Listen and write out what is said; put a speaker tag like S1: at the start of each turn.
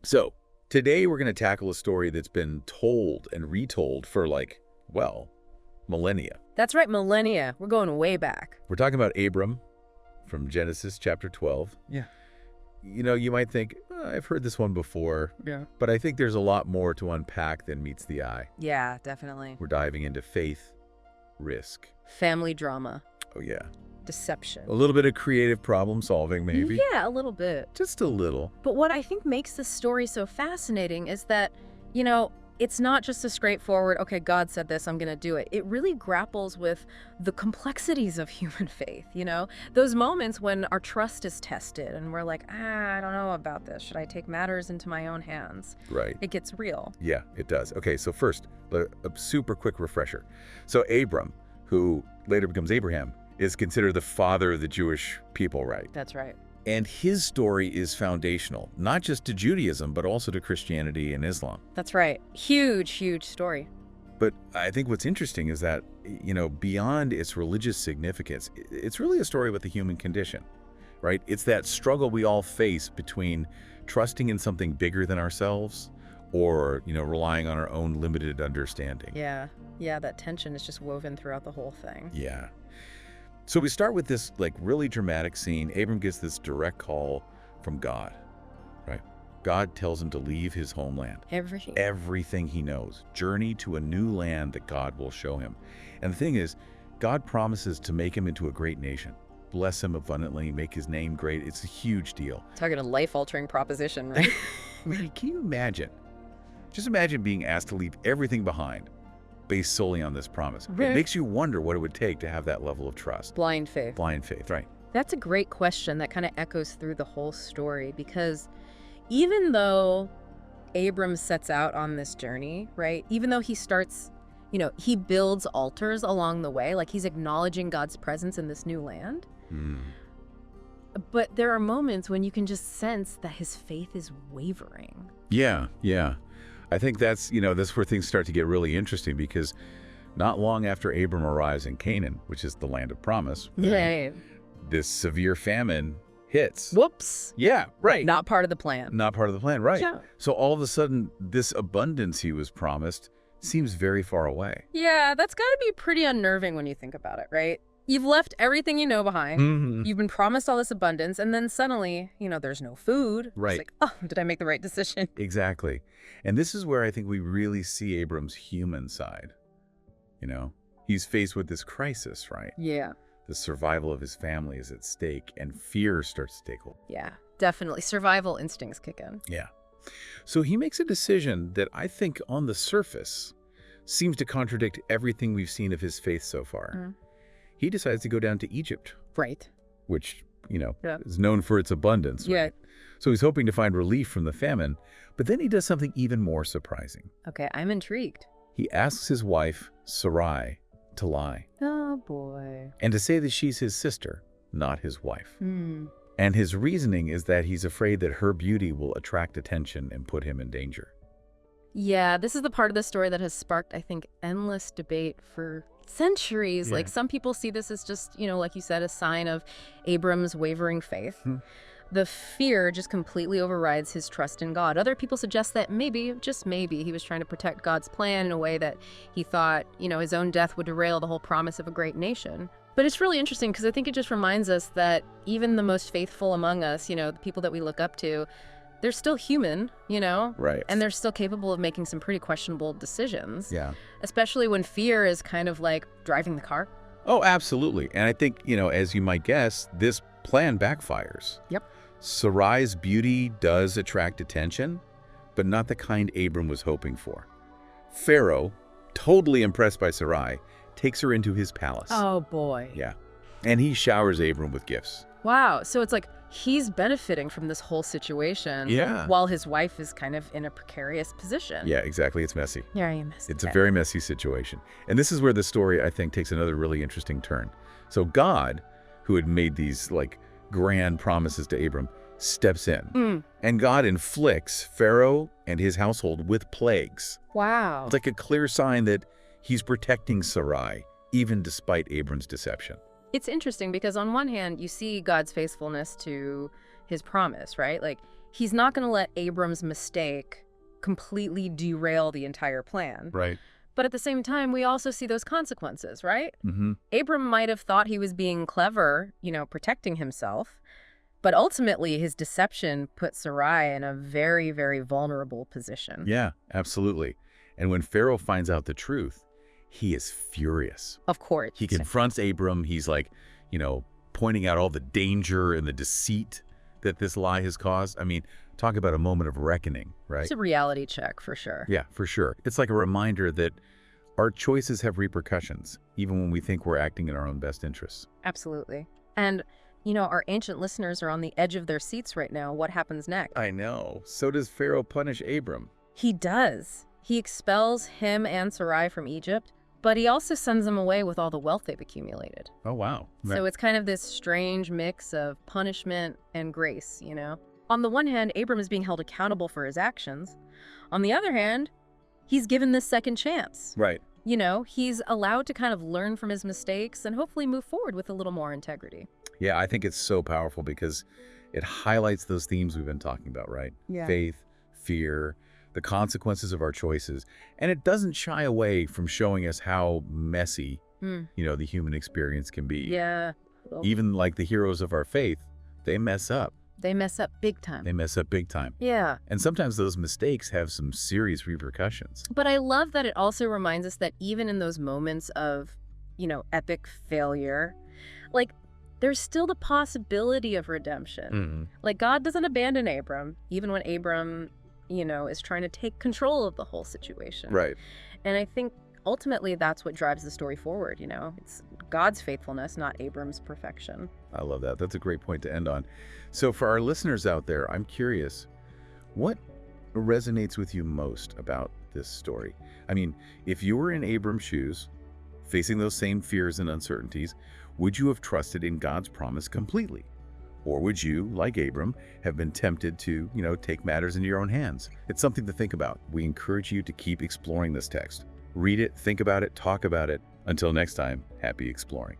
S1: So today we're going to tackle a story that's been told and retold for well, millennia.
S2: That's right, millennia. We're going way back.
S1: We're talking about Abram from Genesis chapter 12.
S3: Yeah.
S1: You might think, I've heard this one before.
S3: Yeah.
S1: But I think there's a lot more to unpack than meets the eye.
S2: Yeah, definitely.
S1: We're diving into faith, risk.
S2: Family drama.
S1: Oh, yeah.
S2: Deception.
S1: A little bit of creative problem solving, maybe.
S2: Yeah, a little bit.
S1: Just a little.
S2: But what I think makes this story so fascinating is that, it's not just a straightforward, okay, God said this, I'm going to do it. It really grapples with the complexities of human faith, Those moments when our trust is tested and we're like, I don't know about this. Should I take matters into my own hands?
S1: Right.
S2: It gets real.
S1: Yeah, it does. Okay, so first, a super quick refresher. So Abram, who later becomes Abraham, is considered the father of the Jewish people, right?
S2: That's right.
S1: And his story is foundational, not just to Judaism, but also to Christianity and Islam.
S2: That's right. Huge, huge story.
S1: But I think what's interesting is that, beyond its religious significance, it's really a story about the human condition, right? It's that struggle we all face between trusting in something bigger than ourselves or, relying on our own limited understanding.
S2: Yeah. Yeah, that tension is just woven throughout the whole thing.
S1: Yeah. So we start with this really dramatic scene. Abram gets this direct call from God, right? God tells him to leave his homeland. Everything he knows. Journey to a new land that God will show him. And the thing is, God promises to make him into a great nation. Bless him abundantly, make his name great. It's a huge deal.
S2: Talking a life-altering proposition, right?
S1: I mean, can you imagine? Just imagine being asked to leave everything behind based solely on this promise.
S2: Right.
S1: It makes you wonder what it would take to have that level of trust.
S2: Blind faith.
S1: Blind faith, right.
S2: That's a great question that kind of echoes through the whole story, because even though Abram sets out on this journey, right, even though he starts, he builds altars along the way, like he's acknowledging God's presence in this new land. But there are moments when you can just sense that his faith is wavering.
S1: Yeah. I think that's where things start to get really interesting, because not long after Abram arrives in Canaan, which is the land of promise,
S2: Right.
S1: this severe famine hits.
S2: Whoops.
S1: Yeah, right.
S2: Not part of the plan.
S1: Not part of the plan, right.
S2: Yeah.
S1: So all of a sudden, this abundance he was promised seems very far away.
S2: Yeah, that's got to be pretty unnerving when you think about it, right? You've left everything you know behind.
S1: Mm-hmm.
S2: You've been promised all this abundance, and then suddenly, there's no food.
S1: Right.
S2: It's like, oh, did I make the right decision?
S1: Exactly. And this is where I think we really see Abram's human side. He's faced with this crisis, right?
S2: Yeah.
S1: The survival of his family is at stake, and fear starts to take hold.
S2: Yeah, definitely. Survival instincts kick in.
S1: Yeah. So he makes a decision that I think on the surface seems to contradict everything we've seen of his faith so far. He decides to go down to Egypt.
S2: Right.
S1: Which,
S2: Yeah.
S1: is known for its abundance.
S2: Yeah.
S1: Right? So he's hoping to find relief from the famine, but then he does something even more surprising.
S2: Okay, I'm intrigued.
S1: He asks his wife, Sarai, to lie
S2: Oh, boy.
S1: and to say that she's his sister, not his wife. And his reasoning is that he's afraid that her beauty will attract attention and put him in danger.
S2: Yeah, this is the part of the story that has sparked, I think, endless debate for centuries.
S1: Yeah.
S2: Like, some people see this as just, like you said, a sign of Abram's wavering faith. The fear just completely overrides his trust in God. Other people suggest that maybe, just maybe, he was trying to protect God's plan in a way that he thought, his own death would derail the whole promise of a great nation. But it's really interesting because I think it just reminds us that even the most faithful among us, the people that we look up to, they're still human,
S1: Right.
S2: And they're still capable of making some pretty questionable decisions.
S1: Yeah.
S2: Especially when fear is kind of like driving the car.
S1: Oh, absolutely. And I think, as you might guess, this plan backfires.
S2: Yep.
S1: Sarai's beauty does attract attention, but not the kind Abram was hoping for. Pharaoh, totally impressed by Sarai, takes her into his palace.
S2: Oh, boy.
S1: Yeah. And he showers Abram with gifts.
S2: Wow. So it's like he's benefiting from this whole situation.
S1: Yeah.
S2: While his wife is kind of in a precarious position.
S1: Yeah, exactly. It's messy.
S2: Very messy.
S1: It's a very messy situation. And this is where the story, I think, takes another really interesting turn. So God, who had made these grand promises to Abram, steps in. And God inflicts Pharaoh and his household with plagues.
S2: Wow.
S1: It's like a clear sign that he's protecting Sarai, even despite Abram's deception.
S2: It's interesting because on one hand, you see God's faithfulness to his promise, right? Like, he's not going to let Abram's mistake completely derail the entire plan.
S1: Right.
S2: But at the same time, we also see those consequences, right?
S1: Mm-hmm.
S2: Abram might have thought he was being clever, protecting himself. But ultimately, his deception put Sarai in a very, very vulnerable position.
S1: Yeah, absolutely. And when Pharaoh finds out the truth, he is furious.
S2: Of course.
S1: He confronts Abram. He's like, pointing out all the danger and the deceit that this lie has caused. I mean, talk about a moment of reckoning, right?
S2: It's a reality check, for sure.
S1: Yeah, for sure. It's like a reminder that our choices have repercussions, even when we think we're acting in our own best interests.
S2: Absolutely. And, our ancient listeners are on the edge of their seats right now. What happens next?
S1: I know. So does Pharaoh punish Abram?
S2: He does. He expels him and Sarai from Egypt, but he also sends them away with all the wealth they've accumulated.
S1: Oh, wow.
S2: So it's kind of this strange mix of punishment and grace, On the one hand, Abram is being held accountable for his actions. On the other hand, he's given this second chance.
S1: Right.
S2: He's allowed to kind of learn from his mistakes and hopefully move forward with a little more integrity.
S1: Yeah, I think it's so powerful because it highlights those themes we've been talking about, right?
S2: Yeah.
S1: Faith, fear, the consequences of our choices. And it doesn't shy away from showing us how messy, the human experience can be.
S2: Yeah.
S1: Even like the heroes of our faith, they mess up.
S2: They mess up big time.
S1: They mess up big time.
S2: Yeah.
S1: And sometimes those mistakes have some serious repercussions.
S2: But I love that it also reminds us that even in those moments of, epic failure, there's still the possibility of redemption.
S1: Mm-hmm.
S2: God doesn't abandon Abram, even when Abram, is trying to take control of the whole situation.
S1: Right.
S2: And I think ultimately that's what drives the story forward, It's God's faithfulness, not Abram's perfection.
S1: I love that. That's a great point to end on. So for our listeners out there, I'm curious, what resonates with you most about this story? I mean, if you were in Abram's shoes, facing those same fears and uncertainties, would you have trusted in God's promise completely? Or would you, like Abram, have been tempted to, take matters into your own hands? It's something to think about. We encourage you to keep exploring this text. Read it, think about it, talk about it. Until next time, happy exploring.